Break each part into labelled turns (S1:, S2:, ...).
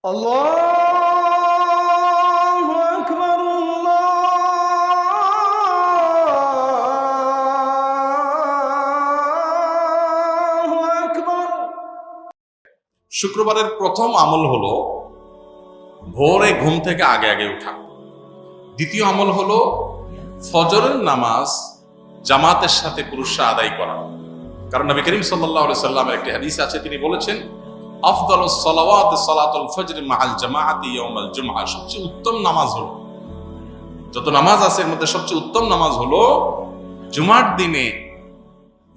S1: আল্লাহু আকবার, আল্লাহু আকবার।
S2: শুক্রবারের প্রথম আমল হলো ভোরে ঘুম থেকে আগে আগে ওঠা। দ্বিতীয় আমল হলো ফজরের নামাজ জামাতের সাথে পুরুষরা আদায় করা। কারণ নবী করিম সাল্লাল্লাহু আলাইহি সাল্লামের একটি হাদিস আছে, তিনি বলেছেন আফদালুস সালাওয়াত সালাতুল ফজর মাআল জামাআতি ইয়াউমাল জুমআহ। সবচেয়ে উত্তম নামাজ হলো, যত নামাজ আছে এর মধ্যে সবচেয়ে উত্তম নামাজ হলো জুমার দিনে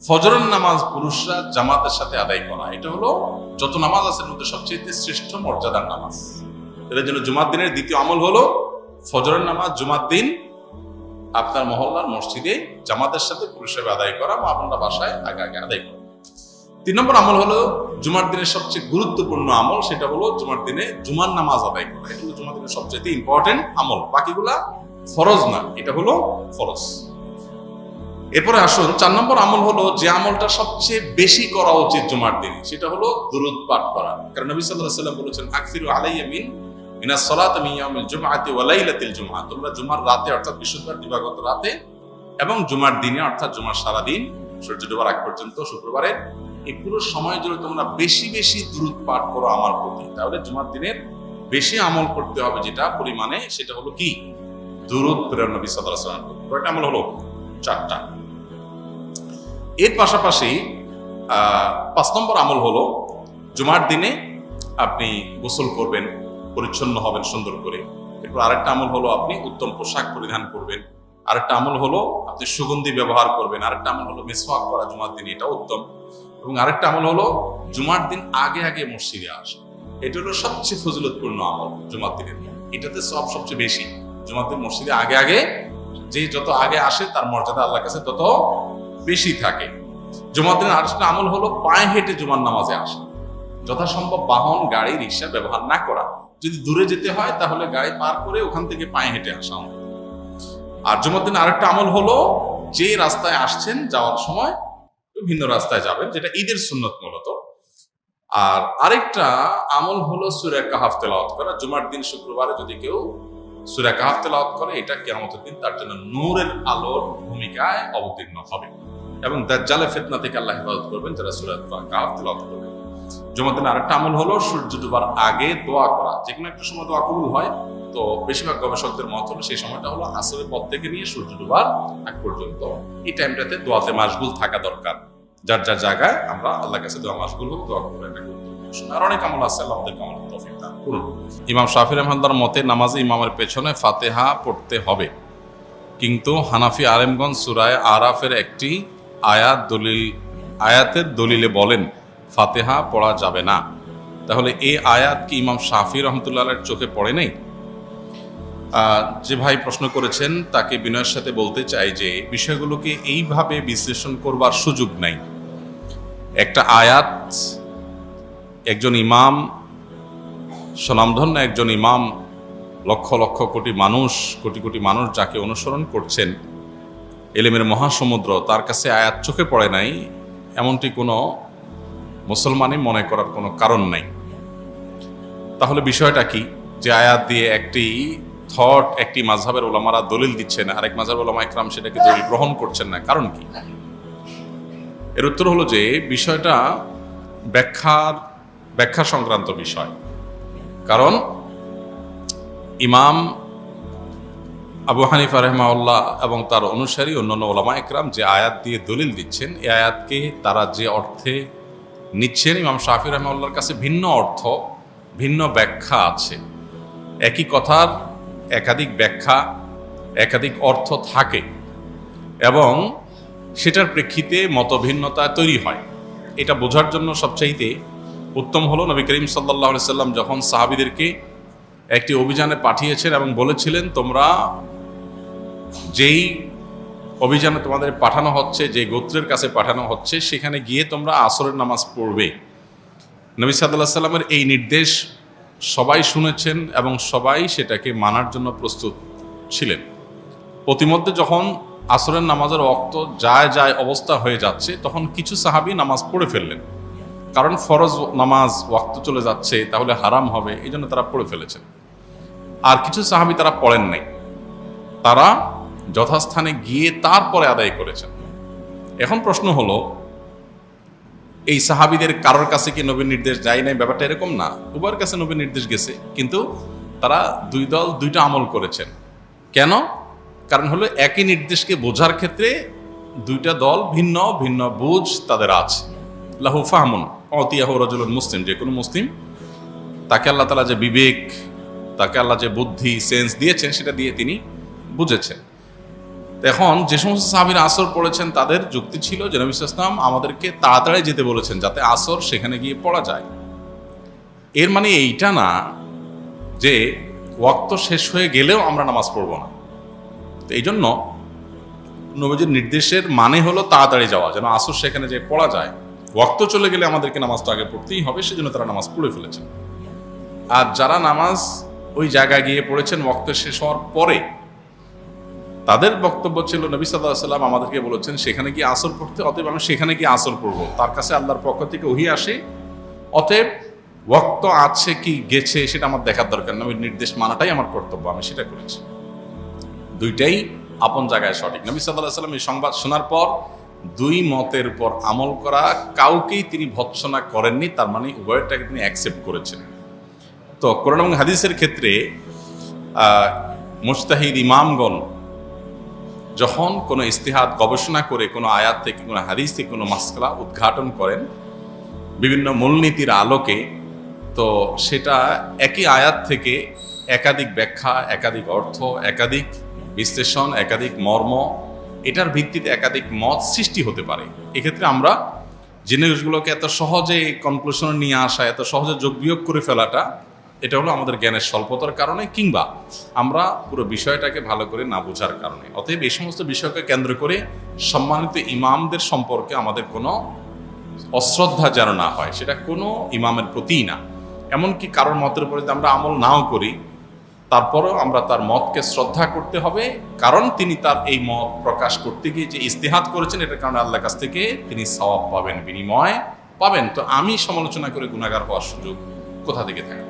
S2: ফজরের নামাজ পুরুষরা জামাতের সাথে আদায় করা। এটা হলো যত নামাজ আছে এর মধ্যে সবচেয়ে শ্রেষ্ঠ মর্যাদার নামাজ। এর জন্য জুমার দিনের দ্বিতীয় আমল হলো ফজরের নামাজ জুমার দিন আপনার মহল্লার মসজিদে জামাতের সাথে পুরুষরা আদায় করা বা আপনারা বাসায় আগে আগে আদায় করা। 3 নম্বর আমল হলো জুমার দিনের সবচেয়ে গুরুত্বপূর্ণ আমল, সেটা হলো জুমার দিনে জুমার নামাজ আদায় করা। এটা হলো জুমার দিনের সবচেয়ে ইম্পর্টেন্ট আমল, বাকিগুলা ফরজ না, এটা হলো ফরজ। এরপরে আসুন 4 নম্বর আমল হলো যে আমলটা সবচেয়ে বেশি করা উচিত জুমার দিনে, সেটা হলো দুরূদ পাঠ করা। কারণ নবী সাল্লাল্লাহু আলাইহি ওয়াসাল্লাম বলেছেন আকসিরু আলাইয়া মিনাস সালাতি মিন ইয়াউমিল জুমআতি ওয়া লাইলাতিল জুমআহ। তোমরা জুমার রাতে অর্থাৎ বৃহস্পতিবার দিবাগত রাতে এবং জুমার দিনে অর্থাৎ জুমার সারা দিন সূর্য ডোবার আগ পর্যন্ত শুক্রবারে এই পুরো সময় জুড়ে তোমরা বেশি বেশি দুরূদ পাঠ করো আমার প্রতি। তাহলে জুমার দিনের বেশি আমল করতে হবে যেটা পরিমাণে, সেটা হলো কি দুরূদ প্রেরণ নবী সাল্লাল্লাহু আলাইহি ওয়াসাল্লাম। কয়টা আমল হলো? 4টা। এর পাশাপাশি 5 নম্বর আমল হলো জুমার দিনে আপনি গোসল করবেন, পরিচ্ছন্ন হবেন সুন্দর করে। এরপর আরেকটা আমল হলো আপনি উত্তম পোশাক পরিধান করবেন। আরেকটা আমল হলো আপনি সুগন্ধি ব্যবহার করবেন। আরেকটা আমল হলো মিসওয়াক করা জুমার দিন, এটা উত্তম। এবং আরেকটা আমল হলো জুমার দিন আগে আগে মসজিদে আসা। এটা হলো সবচেয়ে ফজিলতপূর্ণ আমল জুমার দিনের, এটাতে সব সবচেয়ে বেশি। জুমার দিন মসজিদে আগে আগে, যে যত আগে আসে তার মর্যাদা আল্লাহর কাছে তত বেশি থাকে। জুমার দিনের আরেকটা আমল হলো পায়ে হেঁটে জুমার নামাজে আসা। যথাসম্ভব বাহন, গাড়ি, রিক্সা ব্যবহার না করা। যদি দূরে যেতে হয় তাহলে গাড়ি পার করে ওখান থেকে পায়ে হেঁটে আসা। আর জুমার দিন আরেকটা আমল হলো যে রাস্তায় আসছেন যাওয়ার সময় ভিন্ন রাস্তায় যাবেন, যেটা ঈদের সুন্নত মূলত। আর আরেকটা আমল হলো সূরা কাহাফ তেলাওয়াত করা। জুমার দিন শুক্রবারে যদি কেউ সূরা কাহাফ তেলাওয়াত করে, এটা কিয়ামতের দিন তার জন্য নূরের আলোর ভূমিকায় অবতীর্ণ হবে এবং দাজ্জালের ফিতনা থেকে আল্লাহ হেফাজত করবেন যারা সূরা কাহাফ তেলাওয়াত করবে। জুমার দিন আরেকটা আমল হলো সূর্য ডুবার আগে দোয়া করা। যে কোনো একটা সময় দোয়া কবুল হয়, তো বেশিরভাগ গবেষকদের মত হলো সেই সময়টা হলো আসরের পর থেকে নিয়ে সূর্য ডুবার আগ পর্যন্ত। এই টাইমটাতে দোয়াতে মাশগুল থাকা দরকার। যার যার জায়গায় আমরা আল্লাহর কাছে দোয়া মাশগুল হোক, দোয়া করবো। আর অনেক আমল আছে, আল্লাহ আমাদেরকে আমল তৌফিক দান করুন। ইমাম শাফি রাহমাতুল্লাহর মতে নামাজে ইমামের পেছনে ফাতিহা পড়তে হবে, কিন্তু হানাফি আলেমগঞ্জ সূরা আরাফের একটি আয়াতের দলিলে বলেন ফাতিহা পড়া যাবে না। তাহলে এই আয়াত কি ইমাম শাফি রহমতুল্লাহের চোখে পড়ে নাই? যে ভাই প্রশ্ন করেছেন তাকে বিনয়ের সাথে বলতে চাই যে বিষয়গুলোকে এইভাবে বিশ্লেষণ করবার সুযোগ নাই। একটা আয়াত একজন ইমাম, স্বনামধন্য একজন ইমাম, লক্ষ লক্ষ কোটি কোটি মানুষ যাকে অনুসরণ করছেন, এলেমের মহাসমুদ্র, তার কাছে আয়াত চোখে পড়ে নাই এমনটি কোনো মুসলমানই মনে করার কোনো কারণ নাই। তাহলে বিষয়টা কি যে আয়াত দিয়ে একটি মাযহাবের ওলামারা দলিল দিচ্ছেন, আরেক মাযহাবের ওলামা ইকরাম সেটাকে দলিল গ্রহণ করছেন না, কারণ কি? এর উত্তর হলো যে বিষয়টা ব্যাখ্যা সংক্রান্ত বিষয়। কারণ ইমাম আবু হানিফা রাহিমাহুল্লাহ এবং তার অনুসারী অন্যান্য ওলামা ইকরাম যে আয়াত দিয়ে দলিল দিচ্ছেন, এই আয়াতকে তারা যে অর্থে নিচ্ছেন, ইমাম শাফি রাহিমাহুল্লাহর কাছে ভিন্ন অর্থ, ভিন্ন ব্যাখ্যা আছে। একই কথার একাধিক ব্যাখ্যা, একাধিক অর্থ থাকে এবং সেটার প্রেক্ষিতে মতভিন্নতা তৈরি হয়। এটা বোঝার জন্য সবচাইতে উত্তম হলো নবী করিম সাল্লাল্লাহু আলাইহি সাল্লাম যখন সাহাবীদেরকে একটি অভিযানে পাঠিয়েছেন এবং বলেছিলেন তোমরা যেই অভিযানে তোমাদের পাঠানো হচ্ছে, যে গোত্রের কাছে পাঠানো হচ্ছে, সেখানে গিয়ে তোমরা আসরের নামাজ পড়বে। নবী সাল্লাল্লাহু আলাইহি সাল্লামের এই নির্দেশ সবাই শুনেছেন এবং সবাই সেটাকে মানার জন্য প্রস্তুত ছিলেন। প্রতিমধ্যে যখন আসরের নামাজের ওয়াক্ত যায় অবস্থা হয়ে যাচ্ছে, তখন কিছু সাহাবী নামাজ পড়ে ফেললেন। কারণ ফরজ নামাজ ওয়াক্ত চলে যাচ্ছে, তাহলে হারাম হবে, এই জন্য তারা পড়ে ফেলেছেন। আর কিছু সাহাবী তারা পড়েন নাই, তারা যথাস্থানে গিয়ে তারপরে আদায় করেছেন। এখন প্রশ্ন হলো, এই সাহাবীদের কারোর কাছে কি নবীর নির্দেশ যায় নাই? ব্যাপারটা এরকম না, উভয়ের কাছে নবীর নির্দেশ গেছে, কিন্তু তারা দুই দল দুইটা আমল করেছেন। কেন? কারণ হলো একই নির্দেশকে বোঝার ক্ষেত্রে দুইটা দল ভিন্ন ভিন্ন বুঝ তাদের আছে। লাহু ফাহমুন অতিয়াহু রাজুলুন মুসলিম, যে কোনো মুসলিম তাকে আল্লাহ তাআলা যে বিবেক, তাকে আল্লাহ যে বুদ্ধি সেন্স দিয়েছেন, সেটা দিয়ে তিনি বুঝেছেন। এখন যে সমস্ত সাহাবীরা আসর পড়েছেন, তাদের যুক্তি ছিল যে নবী সাল্লাল্লাহু আলাইহি ওয়াসাল্লাম আমাদেরকে তাড়াতাড়ি যেতে বলেছেন যাতে আসর সেখানে গিয়ে পড়া যায়। এর মানে এইটা না যে ওয়াক্ত শেষ হয়ে গেলেও আমরা নামাজ পড়ব না। তো এই জন্য নবীজির নির্দেশের মানে হলো তাড়াতাড়ি যাওয়া, যেন আসর সেখানে যে পড়া যায়। ওয়াক্ত চলে গেলে আমাদেরকে নামাজটা আগে পড়তেই হবে, সেজন্য তারা নামাজ পড়ে ফেলেছেন। আর যারা নামাজ ওই জায়গায় গিয়ে পড়েছেন ওয়াক্ত শেষ হওয়ার পরে, তাদের বক্তব্য ছিল নবী সাল্লাল্লাহু আলাইহি ওয়াসাল্লাম আমাদেরকে বলেছেন সেখানে গিয়ে আসর পড়তে, অতএব আমি সেখানে গিয়ে আসর পড়বো। তার কাছে আল্লাহর পক্ষ থেকে ওহী আসে, অতএব ওয়াক্ত আছে কি গেছে সেটা আমার দেখার দরকার না, নবীর নির্দেশ মানাটাই আমার কর্তব্য, আমি সেটা করেছি। দুইটাই আপন জায়গায় সঠিক। নবী সাল্লাল্লাহু আলাইহি ওয়াসাল্লাম এই সংবাদ শোনার পর দুই মতের উপর আমল করা কাউকেই তিনি ভৎসনা করেননি, তার মানে উভয়টাকে তিনি অ্যাকসেপ্ট করেছেন। তো কোরআন এবং হাদিসের ক্ষেত্রে মুজতাহিদ ইমামগণ যখন কোনো ইস্তিহাদ গবেষণা করে কোনো আয়াত থেকে কোনো হাদিস থেকে কোনো মাসআলা উদ্ঘাটন করেন বিভিন্ন মূলনীতির আলোকে, তো সেটা একই আয়াত থেকে একাধিক ব্যাখ্যা, একাধিক অর্থ, একাধিক বিশ্লেষণ, একাধিক মর্ম, এটার ভিত্তিতে একাধিক মত সৃষ্টি হতে পারে। এক্ষেত্রে আমরা জিনিসগুলোকে এত সহজে কনক্লুশনে নিয়ে আসা, এত সহজে যোগ বিয়োগ করে ফেলাটা, এটা হলো আমাদের জ্ঞানের স্বল্পতার কারণে, কিংবা আমরা পুরো বিষয়টাকে ভালো করে না বোঝার কারণে। অতএব এই সমস্ত বিষয়কে কেন্দ্র করে সম্মানিত ইমামদের সম্পর্কে আমাদের কোনো অশ্রদ্ধা যেন না হয়, সেটা কোনো ইমামের প্রতিই না। এমনকি কারোর মতের উপরে যদি আমরা আমল নাও করি, তারপরেও আমরা তার মতকে শ্রদ্ধা করতে হবে, কারণ তিনি তার এই মত প্রকাশ করতে গিয়ে যে ইস্তিহাদ করেছেন, এটার কারণে আল্লাহর কাছ থেকে তিনি সওয়াব পাবেন, বিনিময় পাবেন। তো আমি সমালোচনা করে গুনাহগার হওয়ার সুযোগ কোথা থেকে থাকে?